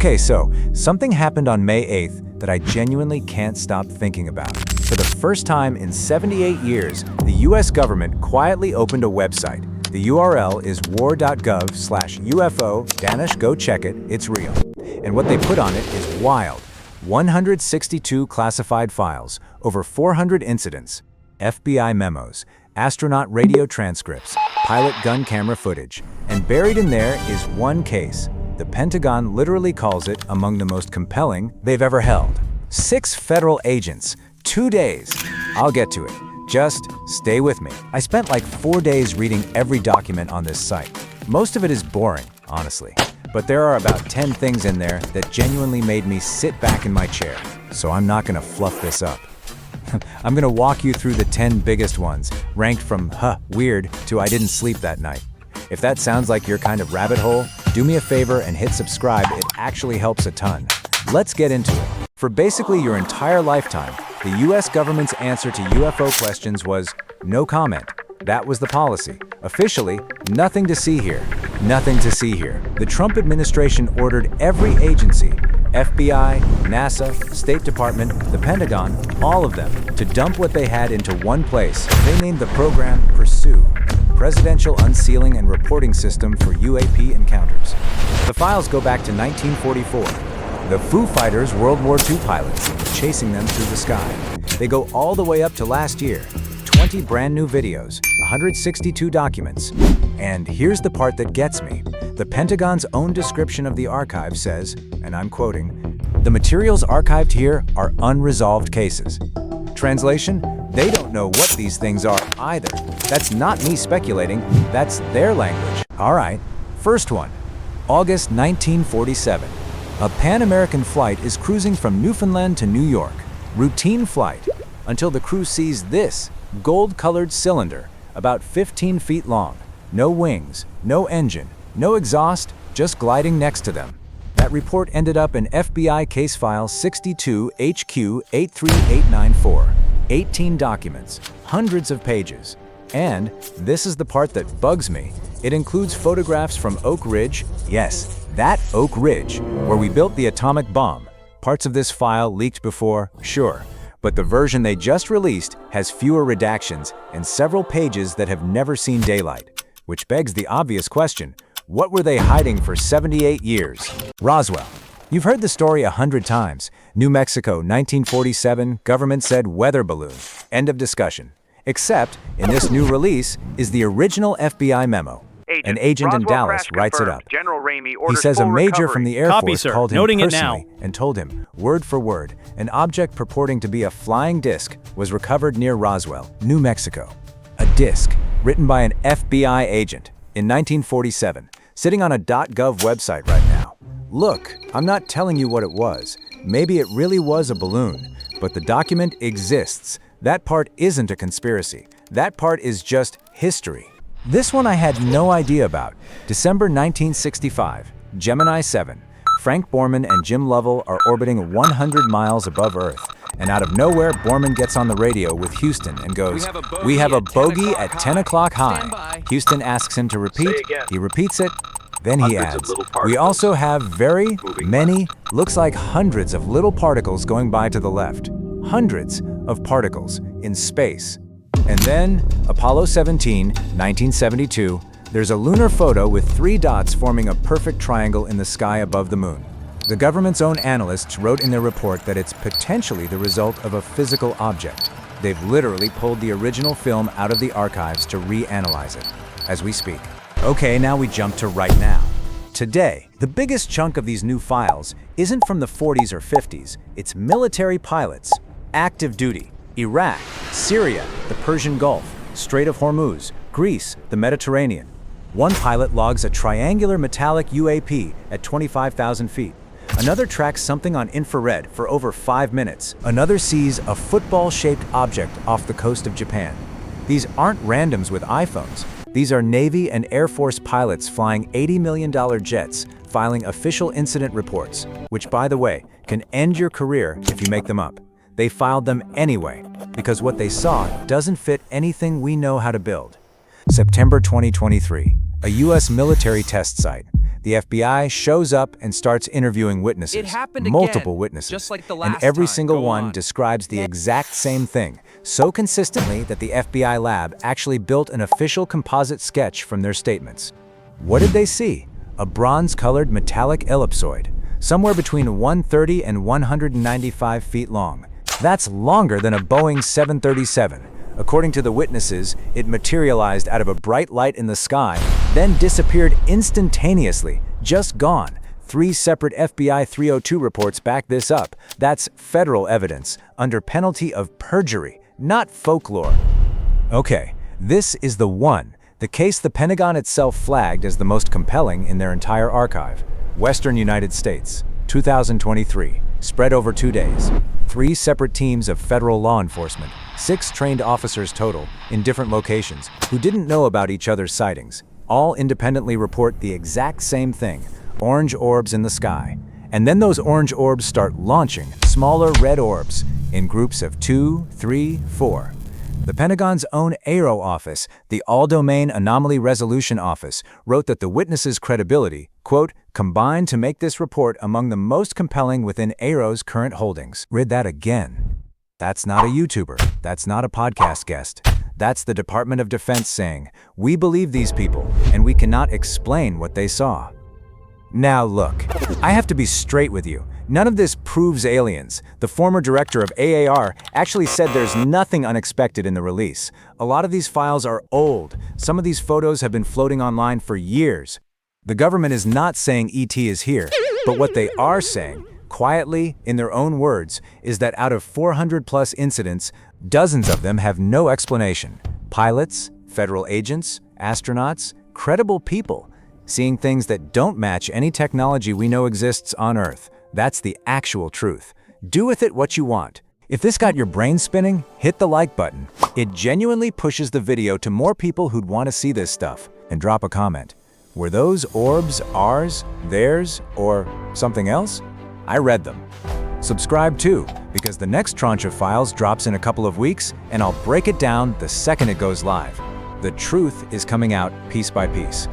Okay, so something happened on May 8th that I genuinely can't stop thinking about. For the first time in 78 years, the US government quietly opened a website. The URL is war.gov/UFO. Go check it, it's real. And what they put on it is wild. 162 classified files, over 400 incidents, FBI memos, astronaut radio transcripts, pilot gun camera footage. And buried in there is one case. The Pentagon literally calls it among the most compelling they've ever held. 6 federal agents, 2 days. I'll get to it. Just stay with me. I spent like 4 days reading every document on this site. Most of it is boring, honestly. But there are about 10 things in there that genuinely made me sit back in my chair. So I'm not gonna fluff this up. I'm gonna walk you through the 10 biggest ones, ranked from weird to I didn't sleep that night. If that sounds like your kind of rabbit hole, do me a favor and hit subscribe. It actually helps a ton. Let's get into it. For basically your entire lifetime, the US government's answer to UFO questions was no comment. That was the policy. Officially, nothing to see here. Nothing to see here. The Trump administration ordered every agency, FBI, NASA, State Department, the Pentagon, all of them, to dump what they had into one place. They named the program Pursue, Presidential Unsealing and Reporting System for UAP Encounters. The files go back to 1944. The Foo Fighters' World War II pilots, chasing them through the sky. They go all the way up to last year. 20 brand new videos, 162 documents. And here's the part that gets me. The Pentagon's own description of the archive says, and I'm quoting, "The materials archived here are unresolved cases." Translation, they don't know what these things are either. That's not me speculating, that's their language. All right, first one, August 1947. A Pan-American flight is cruising from Newfoundland to New York. Routine flight, until the crew sees this gold-colored cylinder, about 15 feet long. No wings, no engine, no exhaust, just gliding next to them. That report ended up in FBI case file 62 HQ 83894. 18 documents, hundreds of pages. And this is the part that bugs me. It includes photographs from Oak Ridge, yes, that Oak Ridge, where we built the atomic bomb. Parts of this file leaked before, sure, but the version they just released has fewer redactions and several pages that have never seen daylight. Which begs the obvious question, what were they hiding for 78 years? Roswell. You've heard the story 100 times. New Mexico, 1947, government said weather balloon. End of discussion. Except, in this new release, is the original FBI memo. An agent in Dallas writes it up. He says a major from the Air Force called him personally and told him, word for word, an object purporting to be a flying disc was recovered near Roswell, New Mexico. A disc, written by an FBI agent in 1947, sitting on a .gov website right now. Look, I'm not telling you what it was. Maybe it really was a balloon, but the document exists. That part isn't a conspiracy. That part is just history. This one I had no idea about. December 1965, Gemini 7. Frank Borman and Jim Lovell are orbiting 100 miles above Earth. And out of nowhere, Borman gets on the radio with Houston and goes, "We have a bogey at 10 o'clock high." Houston asks him to repeat. He repeats it. Then he adds, "We also have very many, looks like hundreds of little particles going by to the left. Hundreds of particles in space." And then, Apollo 17, 1972, there's a lunar photo with 3 dots forming a perfect triangle in the sky above the moon. The government's own analysts wrote in their report that it's potentially the result of a physical object. They've literally pulled the original film out of the archives to reanalyze it, as we speak. Okay, now we jump to right now. Today, the biggest chunk of these new files isn't from the 40s or 50s, it's military pilots, active duty. Iraq, Syria, the Persian Gulf, Strait of Hormuz, Greece, the Mediterranean. One pilot logs a triangular metallic UAP at 25,000 feet. Another tracks something on infrared for over 5 minutes. Another sees a football-shaped object off the coast of Japan. These aren't randoms with iPhones. These are Navy and Air Force pilots flying $80 million jets, filing official incident reports, which, by the way, can end your career if you make them up. They filed them anyway, because what they saw doesn't fit anything we know how to build. September 2023. A U.S. military test site. The FBI shows up and starts interviewing witnesses. It happened multiple again, witnesses. just like the and last every time. single Go one on. describes the exact same thing, so consistently that the FBI lab actually built an official composite sketch from their statements. What did they see? A bronze-colored metallic ellipsoid, somewhere between 130 and 195 feet long. That's longer than a Boeing 737. According to the witnesses, it materialized out of a bright light in the sky, then disappeared instantaneously, just gone. 3 separate FBI 302 reports back this up. That's federal evidence, under penalty of perjury, not folklore. Okay, this is the one, the case the Pentagon itself flagged as the most compelling in their entire archive. Western United States, 2023, spread over 2 days. 3 separate teams of federal law enforcement, 6 trained officers total, in different locations, who didn't know about each other's sightings, all independently report the exact same thing: orange orbs in the sky. And then those orange orbs start launching smaller red orbs in groups of 2, 3, 4. The Pentagon's own AARO office, the All-Domain Anomaly Resolution Office, wrote that the witnesses' credibility, quote, combined to make this report among the most compelling within AARO's current holdings. Read that again. That's not a YouTuber. That's not a podcast guest. That's the Department of Defense saying, we believe these people, and we cannot explain what they saw. Now look, I have to be straight with you. None of this proves aliens. The former director of AAR actually said there's nothing unexpected in the release. A lot of these files are old. Some of these photos have been floating online for years. The government is not saying ET is here, but what they are saying, quietly, in their own words, is that out of 400+ incidents, dozens of them have no explanation. Pilots, federal agents, astronauts, credible people, seeing things that don't match any technology we know exists on Earth. That's the actual truth. Do with it what you want. If this got your brain spinning, hit the like button. It genuinely pushes the video to more people who'd want to see this stuff. And drop a comment. Were those orbs ours, theirs, or something else? I read them. Subscribe too, because the next tranche of files drops in a couple of weeks, and I'll break it down the second it goes live. The truth is coming out piece by piece.